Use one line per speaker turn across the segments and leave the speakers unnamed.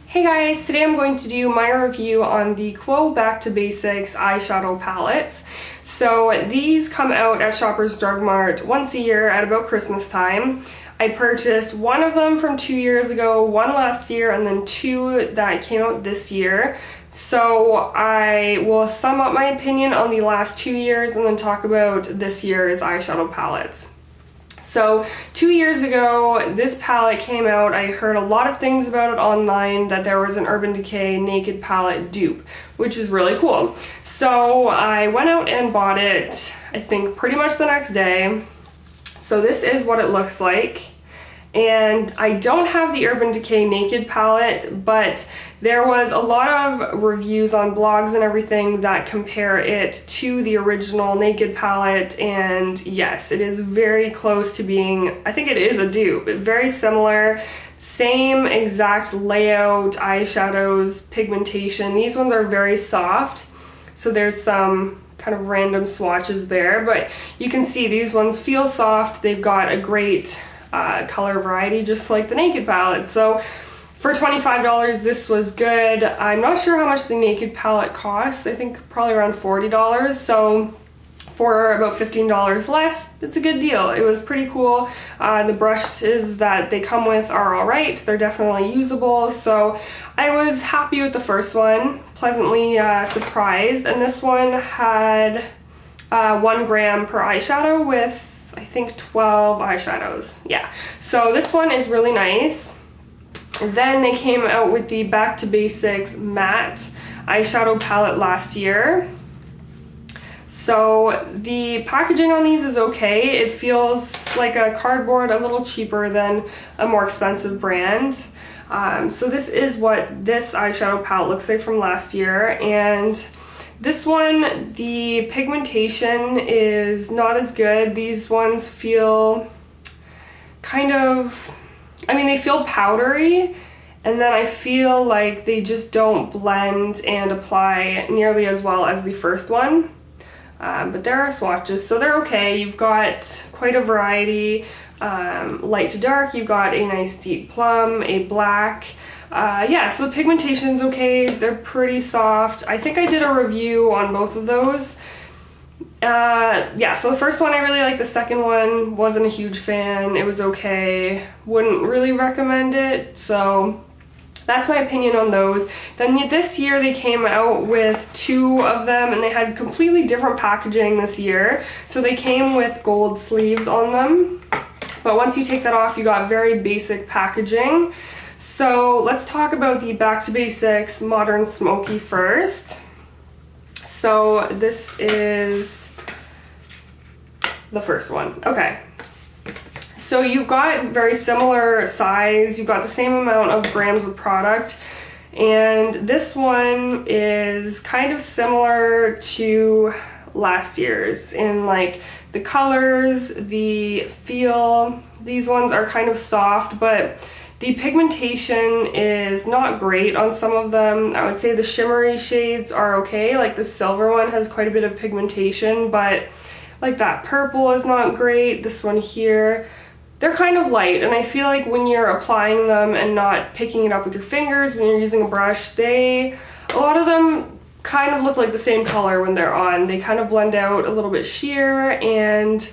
Hey guys, today I'm going to do my review on the Quo Back to Basics Eyeshadow Palettes. So these come out at Shoppers Drugmart once a year at about Christmas time. I purchased one of them from 2 years ago, one last year, and then two that came out this year. So I will sum up my opinion on the last 2 years and then talk about this year's eyeshadow palettes. So 2 years ago, this palette came out. I heard a lot of things about it online, that there was an Urban Decay Naked palette dupe, which is really cool. So I went out and bought it, I think pretty much the next day. So this is what it looks like. And I don't have the Urban Decay Naked palette, but there was a lot of reviews on blogs and everything that compare it to the original Naked palette, and yes, it is very close to being, I think it is a dupe, very similar, same exact layout, eyeshadows, pigmentation. These ones are very soft, so there's some kind of random swatches there, but you can see these ones feel soft. They've got a great color variety, just like the Naked palette. So for $25, this was good. I'm not sure how much the Naked palette costs. I think probably around $40. So for about $15 less, it's a good deal. It was pretty cool. The brushes that they come with are all right. They're definitely usable. So I was happy with the first one, pleasantly surprised. And this one had 1 gram per eyeshadow with, I think, 12 eyeshadows. Yeah, so this one is really nice. Then they came out with the Back to Basics matte eyeshadow palette last year. So the packaging on these is okay. It feels like a cardboard, a little cheaper than a more expensive brand. So this is what this eyeshadow palette looks like from last year, and this one, the pigmentation is not as good. These ones feel kind of, I mean, they feel powdery, and then I feel like they just don't blend and apply nearly as well as the first one. But there are swatches, so they're okay. You've got quite a variety, light to dark. You've got a nice deep plum, a black. Yeah, so the pigmentation's okay. They're pretty soft. I think I did a review on both of those. Yeah, so the first one I really liked. The second one, wasn't a huge fan. It was okay. Wouldn't really recommend it. So that's my opinion on those. Then this year they came out with 2 of them, and they had completely different packaging this year. So they came with gold sleeves on them, but once you take that off, you got very basic packaging. So let's talk about the Back to Basics Modern Smoky first. So this is the first one. Okay. So you've got very similar size, you've got the same amount of grams of product, and this one is kind of similar to last year's in like the colors, the feel. These ones are kind of soft, but the pigmentation is not great on some of them. I would say the shimmery shades are okay, like the silver one has quite a bit of pigmentation, but like that purple is not great. This one here, they're kind of light, and I feel like when you're applying them and not picking it up with your fingers, when you're using a brush, a lot of them kind of look like the same color when they're on. They kind of blend out a little bit sheer, and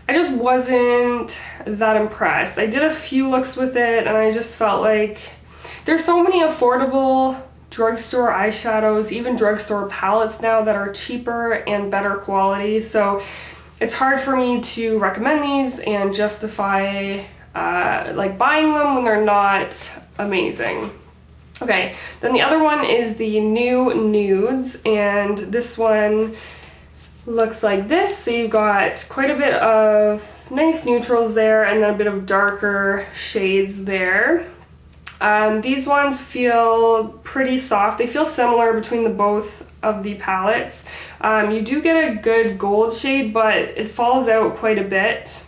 I just wasn't that impressed. I did a few looks with it, and I just felt like there's so many affordable drugstore eyeshadows, even drugstore palettes now, that are cheaper and better quality. So it's hard for me to recommend these and justify like buying them when they're not amazing. Okay, then the other one is the New Nudes, and this one looks like this. So you've got quite a bit of nice neutrals there, and then a bit of darker shades there. These ones feel pretty soft. They feel similar between the both of the palettes. You do get a good gold shade, but it falls out quite a bit.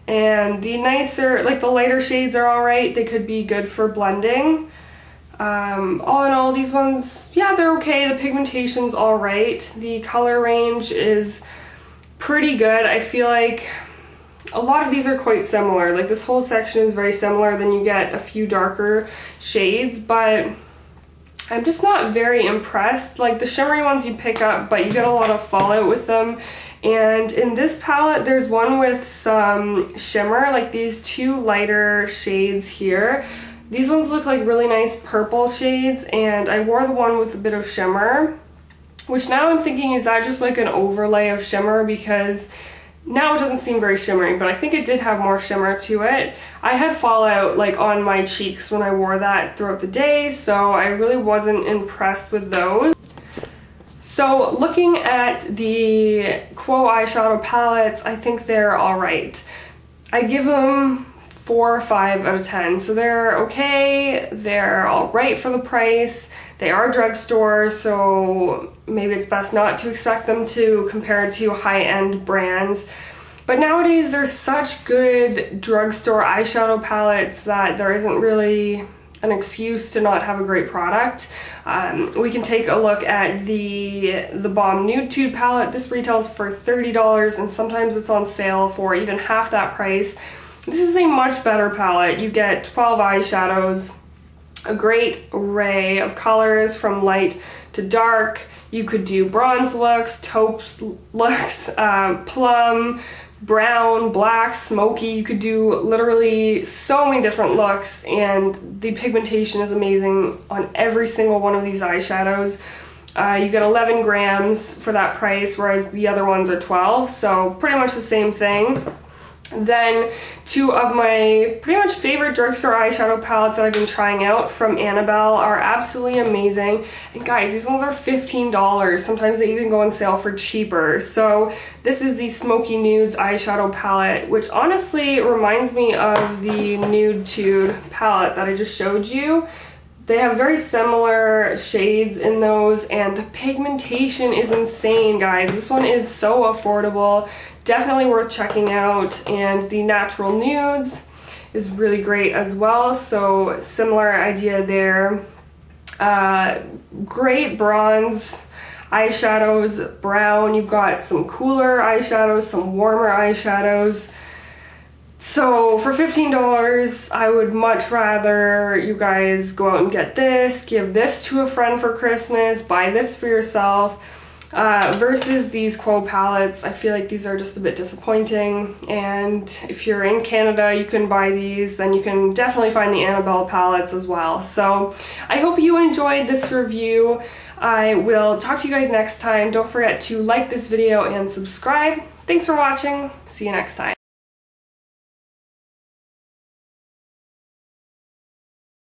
And the nicer, like the lighter shades are all right. They could be good for blending. All in all, these ones, yeah, they're okay. The pigmentation's all right. The color range is pretty good. I feel like a lot of these are quite similar. Like this whole section is very similar, then you get a few darker shades, but I'm just not very impressed. Like the shimmery ones you pick up, but you get a lot of fallout with them. And in this palette, there's one with some shimmer, like these two lighter shades here. These ones look like really nice purple shades, and I wore the one with a bit of shimmer, which now I'm thinking, is that just like an overlay of shimmer? Because now it doesn't seem very shimmery, but I think it did have more shimmer to it. I had fallout like on my cheeks when I wore that throughout the day, so I really wasn't impressed with those. So looking at the Quo eyeshadow palettes, I think they're alright. I give them 4 or 5 out of 10. So they're okay, they're alright for the price. They are drugstores, so maybe it's best not to expect them to compare to high-end brands. But nowadays there's such good drugstore eyeshadow palettes that there isn't really an excuse to not have a great product. We can take a look at the Balm Nude Tude palette. This retails for $30 and sometimes it's on sale for even half that price. This is a much better palette. You get 12 eyeshadows, a great array of colors from light to dark. You could do bronze looks, taupe looks, plum, brown, black, smoky. You could do literally so many different looks, and the pigmentation is amazing on every single one of these eyeshadows. You get 11 grams for that price, whereas the other ones are 12, so pretty much the same thing. Then 2 of my pretty much favorite drugstore eyeshadow palettes that I've been trying out from Annabelle are absolutely amazing. And guys, these ones are $15. Sometimes they even go on sale for cheaper. So this is the Smoky Nudes eyeshadow palette, which honestly reminds me of the Nude Tude palette that I just showed you. They have very similar shades in those, and the pigmentation is insane, guys. This one is so affordable. Definitely worth checking out, and the Natural Nudes is really great as well, so similar idea there. Great bronze eyeshadows, brown. You've got some cooler eyeshadows, some warmer eyeshadows. So for $15, I would much rather you guys go out and get this, give this to a friend for Christmas, buy this for yourself, versus these Quo palettes. I feel like these are just a bit disappointing, and if you're in Canada you can buy these, then you can definitely find the Annabelle palettes as well. So I hope you enjoyed this review. I will talk to you guys next time. Don't forget to like this video and subscribe. Thanks for watching. See you next time.